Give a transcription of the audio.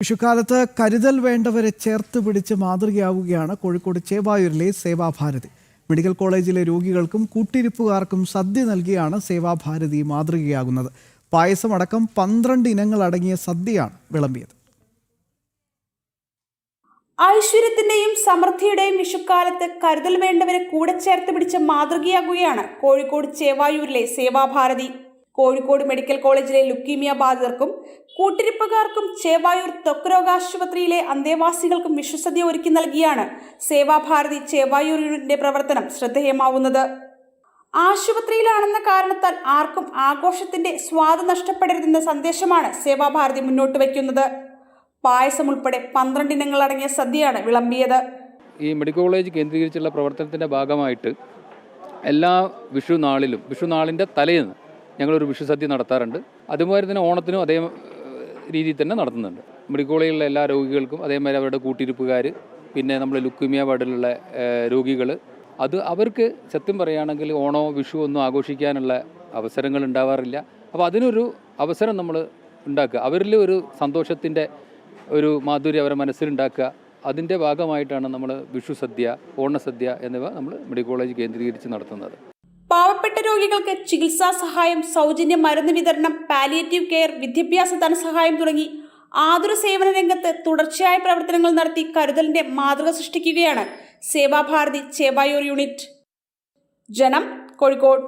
വിഷുക്കാലത്ത് കരുതൽ വേണ്ടവരെ ചേർത്ത് പിടിച്ച് മാതൃകയാവുകയാണ് കോഴിക്കോട് ചേവായൂരിലെ സേവാഭാരതി. മെഡിക്കൽ കോളേജിലെ രോഗികൾക്കും കൂട്ടിരിപ്പുകാർക്കും സദ്യ നൽകിയാണ് സേവാഭാരതി മാതൃകയാകുന്നത്. പായസമടക്കം 12 ഇനങ്ങൾ അടങ്ങിയ സദ്യയാണ് വിളമ്പിയത്. ഐശ്വര്യത്തിന്റെയും സമൃദ്ധിയുടെയും വിഷുക്കാലത്ത് കരുതൽ വേണ്ടവരെ കൂടെ ചേർത്ത് പിടിച്ച് മാതൃകയാകുകയാണ് കോഴിക്കോട് ചേവായൂരിലെ സേവാഭാരതി. കോഴിക്കോട് മെഡിക്കൽ കോളേജിലെ ലുക്കീമിയ ബാധിതർക്കും കൂട്ടിരിപ്പുകാർക്കും ചേവായൂർ ത്വക്ക് രോഗാശുപത്രിയിലെ അന്തേവാസികൾക്കും വിഷുസദ്യ ഒരുക്കി നൽകിയാണ് സേവാഭാരതി ചേവായൂർ യൂണിറ്റിന്റെ പ്രവർത്തനം ശ്രദ്ധേയമാവുന്നത്. ആശുപത്രിയിലാണെന്ന കാരണത്താൽ ആർക്കും ആഘോഷത്തിന്റെ സ്വാദ് നഷ്ടപ്പെടരുതെന്ന സന്ദേശമാണ് സേവാഭാരതി മുന്നോട്ട് വയ്ക്കുന്നത്. പായസം ഉൾപ്പെടെ 12 ഇനങ്ങൾ അടങ്ങിയ സദ്യയാണ് വിളമ്പിയത്. ഈ മെഡിക്കൽ കോളേജ് കേന്ദ്രീകരിച്ചുള്ള പ്രവർത്തനത്തിൻ്റെ ഭാഗമായിട്ട് എല്ലാ വിഷുനാളിൻ്റെ തലേന്ന് ഞങ്ങളൊരു വിഷുസദ്യ നടത്താറുണ്ട്. അതുപോലെ തന്നെ ഓണത്തിനും അതേ രീതിയിൽ തന്നെ നടത്തുന്നുണ്ട്. മെഡിക്കൽ കോളേജിലുള്ള എല്ലാ രോഗികൾക്കും അതേമാതിരി അവരുടെ കൂട്ടിരിപ്പുകാർ, പിന്നെ നമ്മുടെ ലുക്കീമിയ വാർഡിലുള്ള രോഗികൾ, അവർക്ക് സത്യം പറയുകയാണെങ്കിൽ ഓണോ വിഷു ഒന്നും ആഘോഷിക്കാനുള്ള അവസരങ്ങൾ ഉണ്ടാവാറില്ല. അപ്പോൾ അതിനൊരു അവസരം നമ്മൾ ഉണ്ടാക്കുക, അവരിൽ ഒരു സന്തോഷത്തിൻ്റെ ഒരു മാധുര്യം അവരുടെ മനസ്സിലുണ്ടാക്കുക. അതിൻ്റെ ഭാഗമായിട്ടാണ് നമ്മൾ വിഷുസദ്യ, ഓണസദ്യ എന്നിവ നമ്മൾ മെഡിക്കൽ കോളേജ് കേന്ദ്രീകരിച്ച് നടത്തുന്നത്. പാവപ്പെട്ട രോഗികൾക്ക് ചികിത്സാ സഹായം, സൗജന്യ മരുന്ന് വിതരണം, പാലിയേറ്റീവ് കെയർ, വിദ്യാഭ്യാസ ധനസഹായം തുടങ്ങി ആതുര സേവന രംഗത്ത് തുടർച്ചയായ പ്രവർത്തനങ്ങൾ നടത്തി കരുതലിന്റെ മാതൃക സൃഷ്ടിക്കുകയാണ് സേവാഭാരതി ചേവായൂർ യൂണിറ്റ്. ജനം, കോഴിക്കോട്.